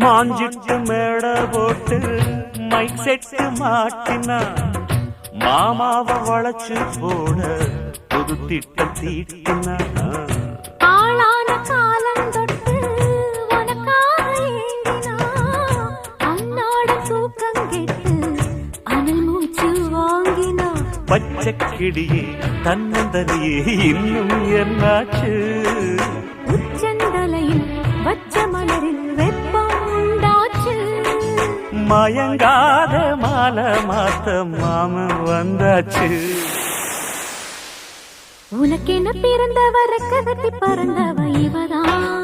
மாஞ்சிட்டு மேட போட்டு mic set மாட்டினா மாமாவ வளைச்சு போட புது திட்டம் தீட்டினா ஆளான காலம் தொட்டு உனக்காக ஏங்கினா அன்னாட தூக்கம் கெட்டு அனல் மூச்சு வாங்கினா பச்சை கிளியே தன்னந்தனியே இன்னும் என்னாச்சு உச்சந்தலையில் வச்ச மலரில் வெப்பம் உண்டாச்சு மயங்காத மாலை மாத்த மாமன் வந்தாச்சு உனக்கென பிறந்தவரை கட்டி பறந்தவ இவதான்